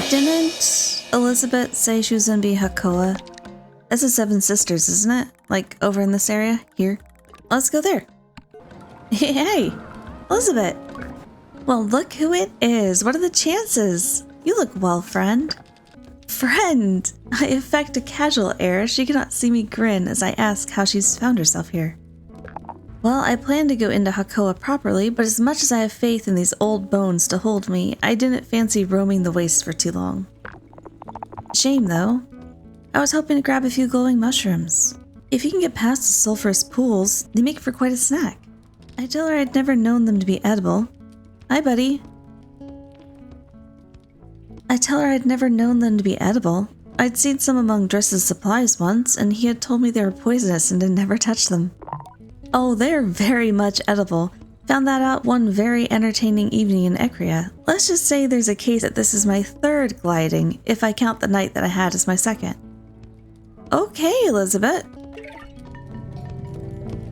Didn't Eliisabet say she was gonna be Hakoa? That's the Seven Sisters, isn't it? Like, over in this area? Here. Let's go there. Hey, Eliisabet. Well, look who it is. What are the chances? You look well, friend. Friend! I affect a casual air. She cannot see me grin as I ask how she's found herself here. Well, I plan to go into Hakoa properly, but as much as I have faith in these old bones to hold me, I didn't fancy roaming the waste for too long. Shame, though. I was hoping to grab a few glowing mushrooms. If you can get past the sulfurous pools, they make for quite a snack. I tell her I'd never known them to be edible. Hi, buddy. I tell her I'd never known them to be edible. I'd seen some among Dress's supplies once, and he had told me they were poisonous and to never touch them. Oh, they're very much edible. Found that out one very entertaining evening in Eccria. Let's just say there's a case that this is my third gliding, if I count the night that I had as my second. Okay, Eliisabet.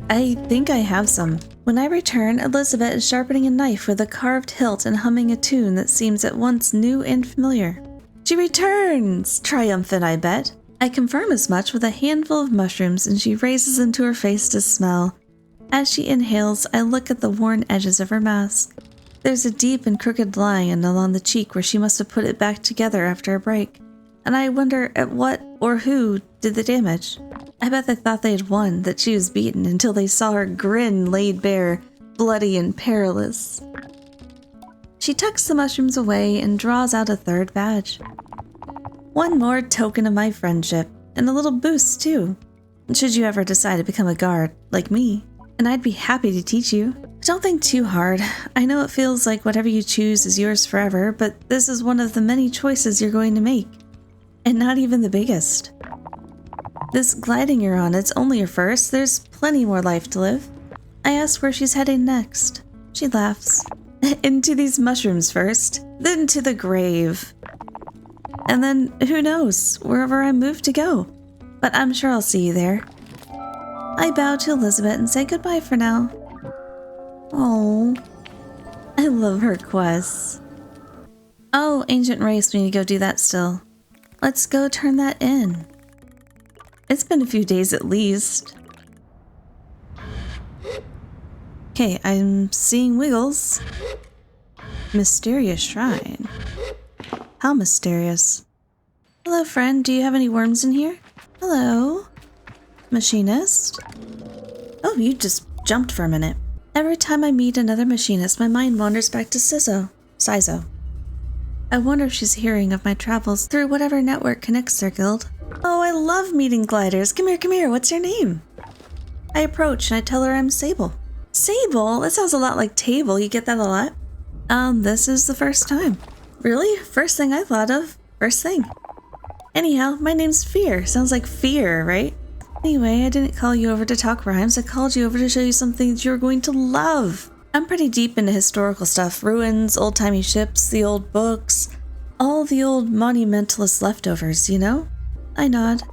I think I have some. When I return, Eliisabet is sharpening a knife with a carved hilt and humming a tune that seems at once new and familiar. She returns! Triumphant, I bet. I confirm as much with a handful of mushrooms, and she raises them to her face to smell. As she inhales, I look at the worn edges of her mask. There's a deep and crooked line along the cheek where she must have put it back together after a break, and I wonder at what or who did the damage. I bet they thought they had won, that she was beaten, until they saw her grin laid bare, bloody and perilous. She tucks the mushrooms away and draws out a third badge. One more token of my friendship, and a little boost too, should you ever decide to become a guard, like me. And I'd be happy to teach you. Don't think too hard. I know it feels like whatever you choose is yours forever, but this is one of the many choices you're going to make. And not even the biggest. This gliding you're on, it's only your first. There's plenty more life to live. I ask where she's heading next. She laughs. Into these mushrooms first, then to the grave. And then, who knows, wherever I move to go. But I'm sure I'll see you there. I bow to Eliisabet and say goodbye for now. Oh, I love her quests. Oh, ancient race, we need to go do that still. Let's go turn that in. It's been a few days at least. Okay, I'm seeing wiggles. Mysterious shrine. How mysterious. Hello, friend. Do you have any worms in here? Hello. Machinist? Oh, you just jumped for a minute. Every time I meet another machinist, my mind wanders back to Sizo. I wonder if she's hearing of my travels through whatever network connects their guild. Oh, I love meeting gliders. Come here. What's your name? I approach and I tell her I'm Sable. Sable? That sounds a lot like table. You get that a lot? This is the first time. Really? First thing I thought of. First thing. Anyhow, my name's Fear. Sounds like fear, right? Anyway, I didn't call you over to talk rhymes. I called you over to show you something that you're going to love. I'm pretty deep into historical stuff. Ruins, old-timey ships, the old books. All the old monumentalist leftovers, you know? I nod.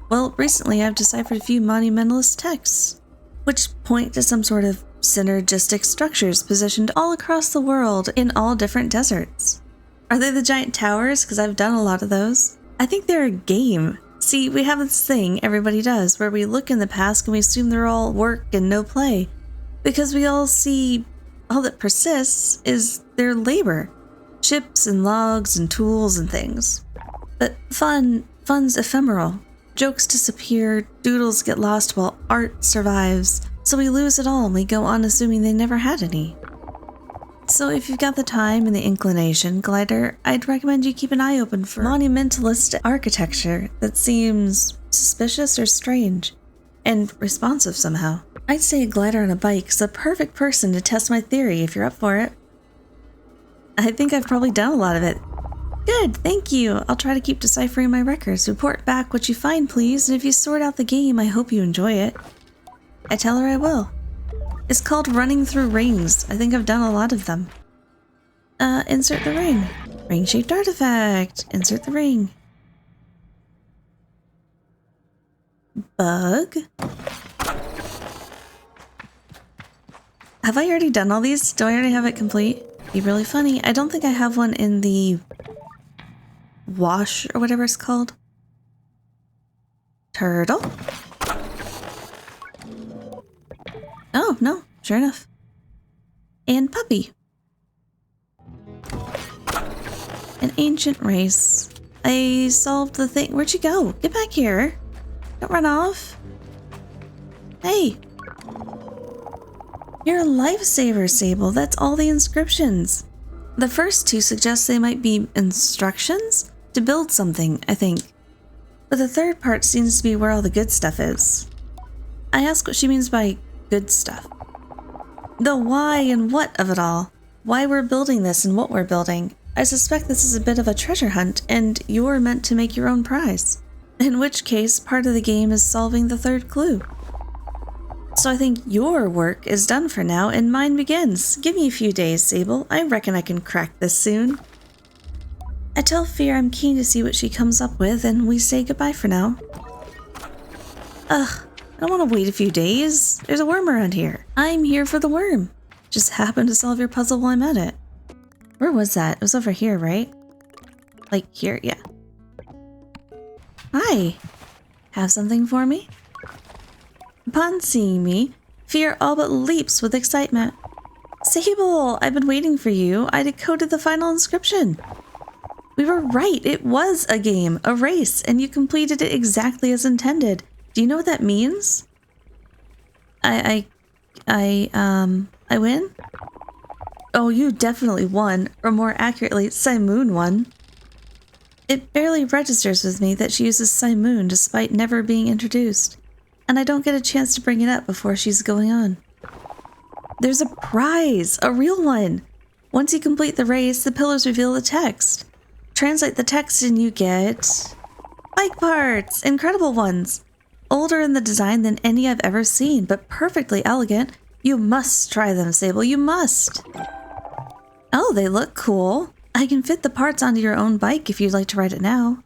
Well, recently I've deciphered a few monumentalist texts, which point to some sort of synergistic structures positioned all across the world in all different deserts. Are they the giant towers? Because I've done a lot of those. I think they're a game. See, we have this thing everybody does where we look in the past and we assume they're all work and no play, because we all see all that persists is their labor. Ships and logs and tools and things. But fun's ephemeral. Jokes disappear, doodles get lost while art survives, so we lose it all and we go on assuming they never had any. So if you've got the time and the inclination, Glider, I'd recommend you keep an eye open for monumentalist architecture that seems suspicious or strange, and responsive somehow. I'd say a glider on a bike is the perfect person to test my theory if you're up for it. I think I've probably done a lot of it. Good, thank you. I'll try to keep deciphering my records. Report back what you find, please, and if you sort out the game, I hope you enjoy it. I tell her I will. It's called running through rings. I think I've done a lot of them. Insert the ring. Ring-shaped artifact. Insert the ring. Bug. Have I already done all these? Do I already have it complete? Be really funny. I don't think I have one in the wash or whatever it's called. Turtle. Oh, no, sure enough. And puppy. An ancient race. I solved the thing. Where'd you go? Get back here. Don't run off. Hey. You're a lifesaver, Sable. That's all the inscriptions. The first two suggest they might be instructions to build something, I think. But the third part seems to be where all the good stuff is. I ask what she means by good stuff. The why and what of it all. Why we're building this and what we're building. I suspect this is a bit of a treasure hunt, and you're meant to make your own prize. In which case, part of the game is solving the third clue. So I think your work is done for now, and mine begins. Give me a few days, Sable. I reckon I can crack this soon. I tell Fear I'm keen to see what she comes up with, and we say goodbye for now. Ugh, I don't want to wait a few days. There's a worm around here. I'm here for the worm. Just happened to solve your puzzle while I'm at it. Where was that? It was over here, right? Like here, yeah. Hi. Have something for me? Upon seeing me, Fear all but leaps with excitement. Sable, I've been waiting for you. I decoded the final inscription. We were right. It was a game, a race, and you completed it exactly as intended. Do you know what that means? I win? Oh, you definitely won, or more accurately, Simoon won. It barely registers with me that she uses Simoon despite never being introduced, and I don't get a chance to bring it up before she's going on. There's a prize, a real one. Once you complete the race, the pillars reveal the text. Translate the text and you get bike parts, incredible ones. Older in the design than any I've ever seen, but perfectly elegant. You must try them, Sable, you must. Oh, they look cool. I can fit the parts onto your own bike if you'd like to ride it now.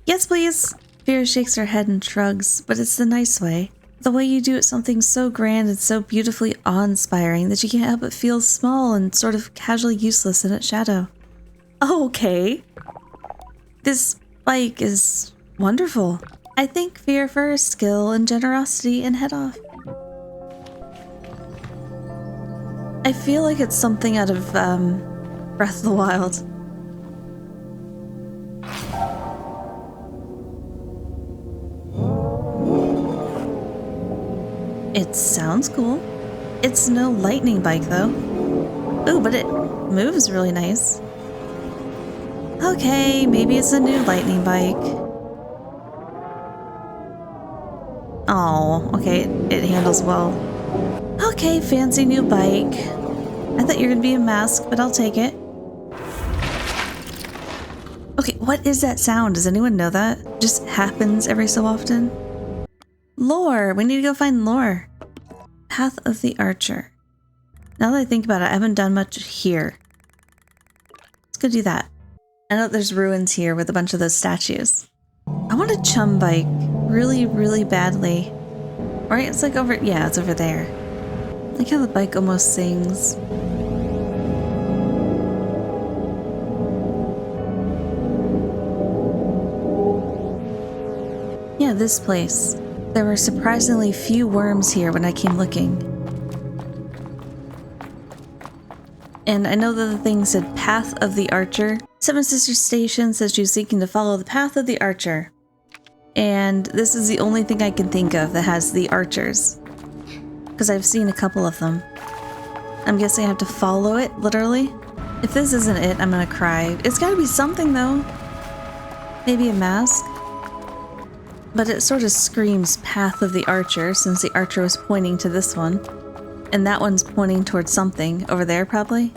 Yes, please. Fear shakes her head and shrugs, but it's the nice way. The way you do it, something so grand and so beautifully awe-inspiring that you can't help but feel small and sort of casually useless in its shadow. Okay. This bike is wonderful. I thank Fear for her skill and generosity and head off. I feel like it's something out of Breath of the Wild. It sounds cool. It's no lightning bike though. Ooh, but it moves really nice. Okay, maybe it's a new lightning bike. Oh, okay, it handles well. Okay, fancy new bike. I thought you were gonna be a mask, but I'll take it. Okay, what is that sound? Does anyone know that? Just happens every so often. Llhor! We need to go find Llhor. Path of the Archer. Now that I think about it, I haven't done much here. Let's go do that. I know there's ruins here with a bunch of those statues. I want a chum bike really, really badly. Right? It's like over, yeah, it's over there. I like how the bike almost sings. Yeah, this place. There were surprisingly few worms here when I came looking. And I know that the thing said Path of the Archer. Seven Sisters Station says she was seeking to follow the path of the Archer. And this is the only thing I can think of that has the archers. Because I've seen a couple of them. I'm guessing I have to follow it, literally. If this isn't it, I'm gonna cry. It's gotta be something though. Maybe a mask? But it sort of screams Path of the Archer, since the archer was pointing to this one. And that one's pointing towards something. Over there, probably?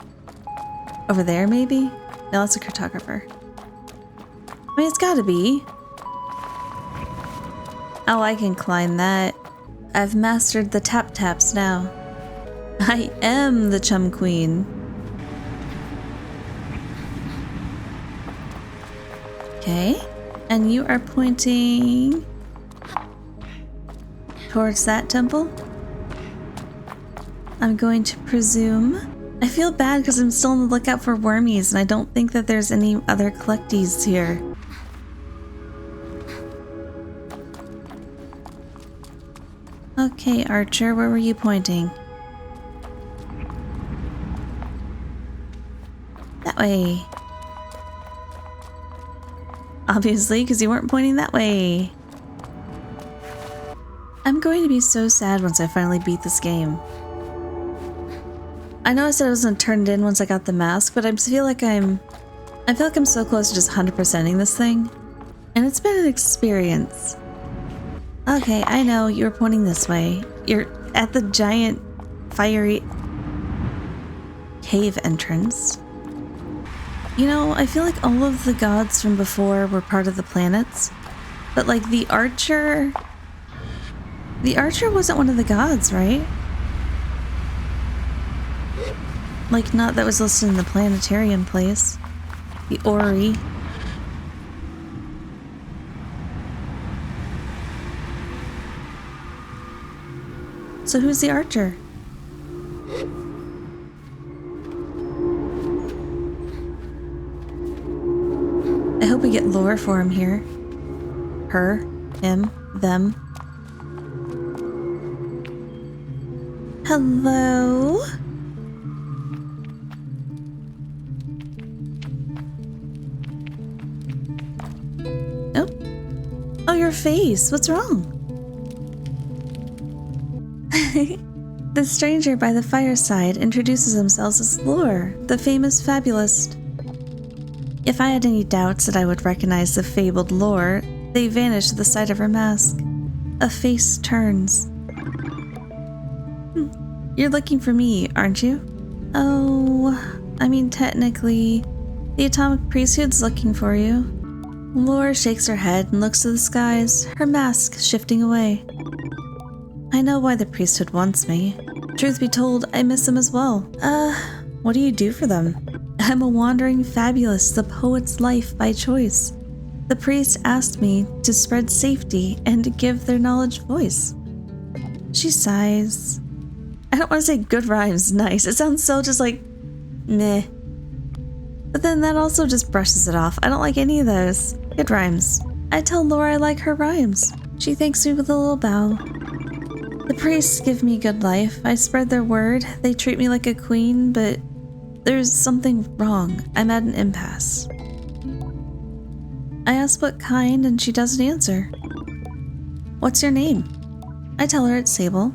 Over there, maybe? No, that's a cartographer. I mean, it's gotta be. Oh, I can climb that. I've mastered the tap-taps now. I am the Chum Queen. Okay. And you are pointing towards that temple? I'm going to presume I feel bad because I'm still on the lookout for wormies and I don't think that there's any other collectees here. Okay, Archer, where were you pointing? That way. Obviously, because you weren't pointing that way. I'm going to be so sad once I finally beat this game. I know I said I was going to turn it in once I got the mask, but I feel like I'm so close to just 100%ing this thing. And it's been an experience. Okay, I know, you were pointing this way. You're at the giant, fiery cave entrance. You know, I feel like all of the gods from before were part of the planets. But like the Archer wasn't one of the gods, right? Like, not that was listed in the planetarium place. The Ori. So who's the Archer? I hope we get lore for him here. Her, him, them. Hello? Oh, your face. What's wrong? The stranger by the fireside introduces themselves as Llhor, the famous fabulist. If I had any doubts that I would recognize the fabled Llhor, they vanish at the sight of her mask. A face turns. You're looking for me, aren't you? Oh, I mean technically, the Atomic Priesthood's looking for you. Llhor shakes her head and looks to the skies, her mask shifting away. I know why the priesthood wants me. Truth be told, I miss them as well. What do you do for them? I'm a wandering fabulist, the poet's life by choice. The priest asked me to spread safety and to give their knowledge voice. She sighs. I don't want to say good rhymes, nice. It sounds so just like, meh. But then that also just brushes it off. I don't like any of those. Good rhymes. I tell Llhor I like her rhymes. She thanks me with a little bow. The priests give me good life. I spread their word. They treat me like a queen, but there's something wrong. I'm at an impasse. I ask what kind, and she doesn't answer. What's your name? I tell her it's Sable.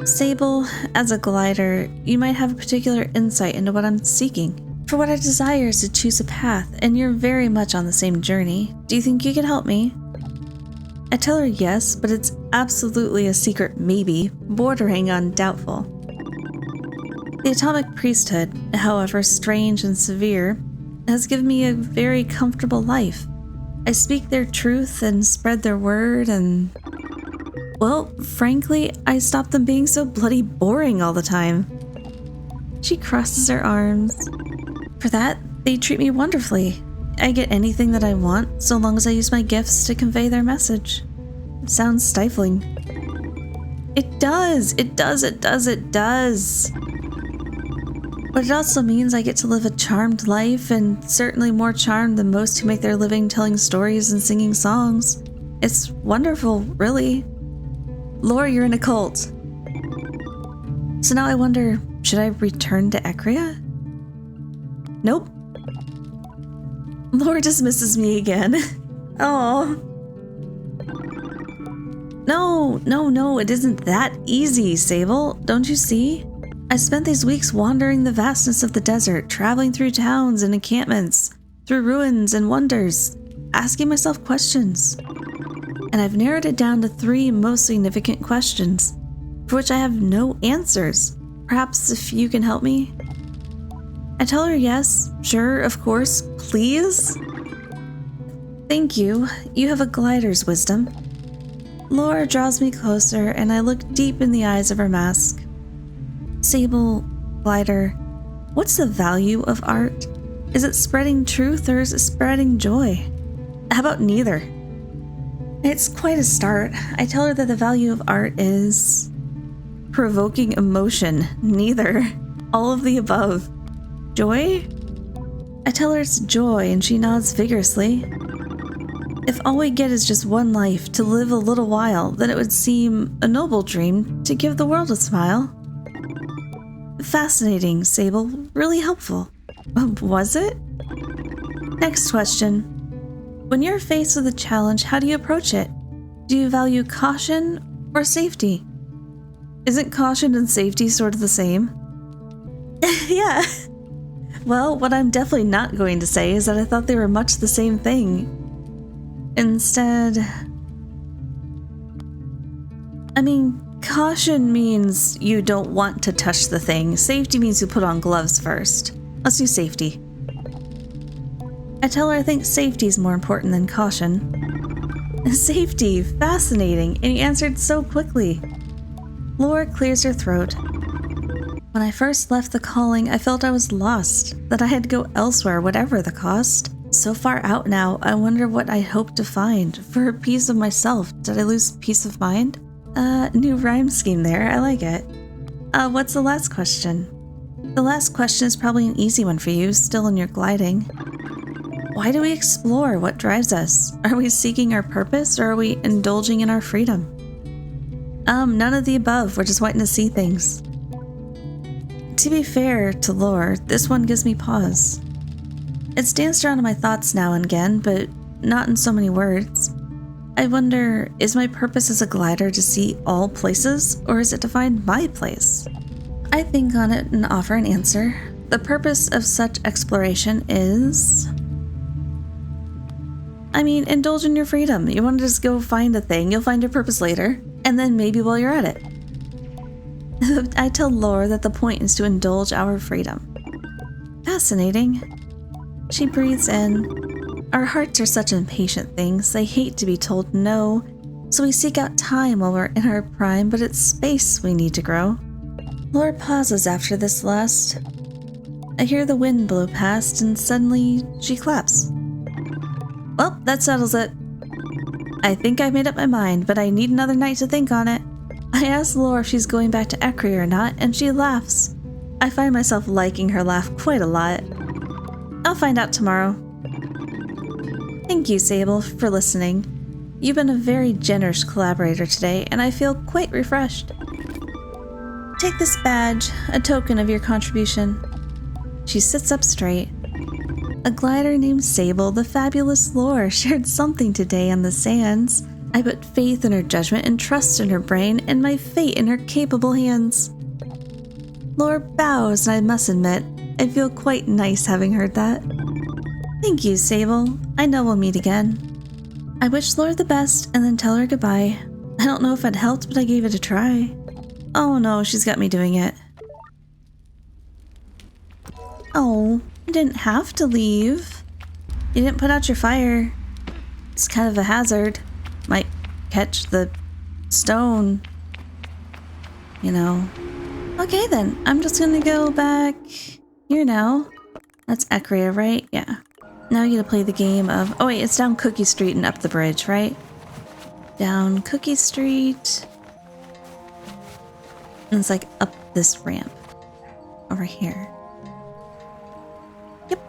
Sable, as a glider, you might have a particular insight into what I'm seeking. For what I desire is to choose a path, and you're very much on the same journey. Do you think you could help me? I tell her yes, but it's absolutely a secret maybe, bordering on doubtful. The Atomic Priesthood, however strange and severe, has given me a very comfortable life. I speak their truth and spread their word and... well, frankly, I stopped them being so bloody boring all the time. She crosses her arms. For that, they treat me wonderfully. I get anything that I want, so long as I use my gifts to convey their message. It sounds stifling. It does! It does! It does! It does! But it also means I get to live a charmed life, and certainly more charmed than most who make their living telling stories and singing songs. It's wonderful, really. Llhor, you're in a cult. So now I wonder, should I return to Eccria? Nope. Llhor dismisses me again. Oh. No, it isn't that easy, Sable. Don't you see? I spent these weeks wandering the vastness of the desert, traveling through towns and encampments, through ruins and wonders, asking myself questions. And I've narrowed it down to 3 most significant questions, for which I have no answers. Perhaps if you can help me? I tell her yes, sure, of course, please. Thank you. You have a glider's wisdom. Llhor draws me closer, and I look deep in the eyes of her mask. Sable, glider, what's the value of art? Is it spreading truth or is it spreading joy? How about neither? It's quite a start. I tell her that the value of art is provoking emotion. Neither. All of the above. Joy? I tell her it's joy and she nods vigorously. If all we get is just one life to live a little while, then it would seem a noble dream to give the world a smile. Fascinating, Sable. Really helpful. Was it? Next question. When you're faced with a challenge, how do you approach it? Do you value caution or safety? Isn't caution and safety sort of the same? Yeah. Well, what I'm definitely not going to say is that I thought they were much the same thing. Instead... I mean, caution means you don't want to touch the thing. Safety means you put on gloves first. Let's do safety. I tell her I think safety is more important than caution. Safety, fascinating, and you answered so quickly. Llhor clears her throat. When I first left the calling, I felt I was lost, that I had to go elsewhere, whatever the cost. So far out now, I wonder what I hope to find. For a piece of myself, did I lose peace of mind? New rhyme scheme there, I like it. What's the last question? The last question is probably an easy one for you, still in your gliding. Why do we explore? What drives us? Are we seeking our purpose, or are we indulging in our freedom? None of the above, we're just wanting to see things. To be fair to Llhor, this one gives me pause. It's danced around in my thoughts now and again, but not in so many words. I wonder, is my purpose as a glider to see all places, or is it to find my place? I think on it and offer an answer. The purpose of such exploration is... I mean, indulge in your freedom. You want to just go find a thing, you'll find your purpose later, and then maybe while you're at it. I tell Llhor that the point is to indulge our freedom. Fascinating. She breathes in. Our hearts are such impatient things, they hate to be told no, so we seek out time while we're in our prime, but it's space we need to grow. Llhor pauses after this last. I hear the wind blow past, and suddenly she claps. Well, that settles it. I think I've made up my mind, but I need another night to think on it. I ask Llhor if she's going back to To Eccria or not, and she laughs. I find myself liking her laugh quite a lot. I'll find out tomorrow. Thank you, Sable, for listening. You've been a very generous collaborator today, and I feel quite refreshed. Take this badge, a token of your contribution. She sits up straight. A glider named Sable, the fabulous Llhor, shared something today on the sands. I put faith in her judgment and trust in her brain, and my fate in her capable hands. Llhor bows, and I must admit, I feel quite nice having heard that. Thank you, Sable. I know we'll meet again. I wish Llhor the best and then tell her goodbye. I don't know if it helped, but I gave it a try. Oh no, she's got me doing it. Oh, you didn't have to leave. You didn't put out your fire. It's kind of a hazard. Might catch the stone. You know. Okay then, I'm just gonna go back here now. That's Eccria, right? Yeah. Now you gotta play the game of... Oh wait, it's down Cookie Street and up the bridge, right? Down Cookie Street. And it's like up this ramp. Over here. Yep.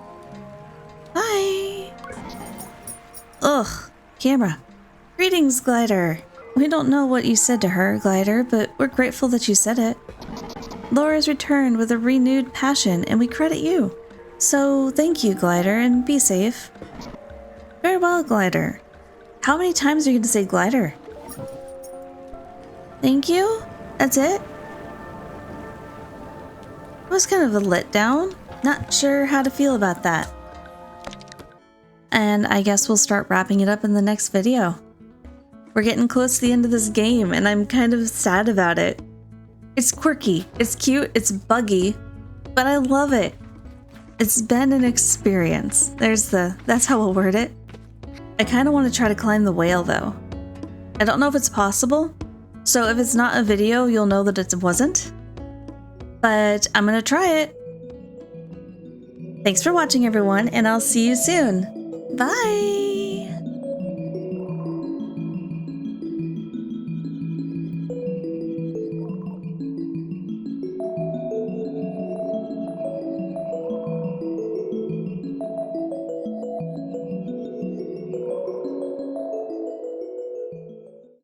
Bye! Ugh, camera. Greetings, Glider. We don't know what you said to her, Glider, but we're grateful that you said it. Llhor has returned with a renewed passion, and we credit you. So, thank you, Glider, and be safe. Very well, Glider. How many times are you going to say Glider? Thank you? That's it? It was kind of a letdown. Not sure how to feel about that. And I guess we'll start wrapping it up in the next video. We're getting close to the end of this game, and I'm kind of sad about it. It's quirky, it's cute, it's buggy, but I love it. It's been an experience. That's how we'll word it. I kind of want to try to climb the whale though. I don't know if it's possible, so if it's not a video, you'll know that it wasn't. But I'm gonna try it. Thanks for watching, everyone, and I'll see you soon. Bye!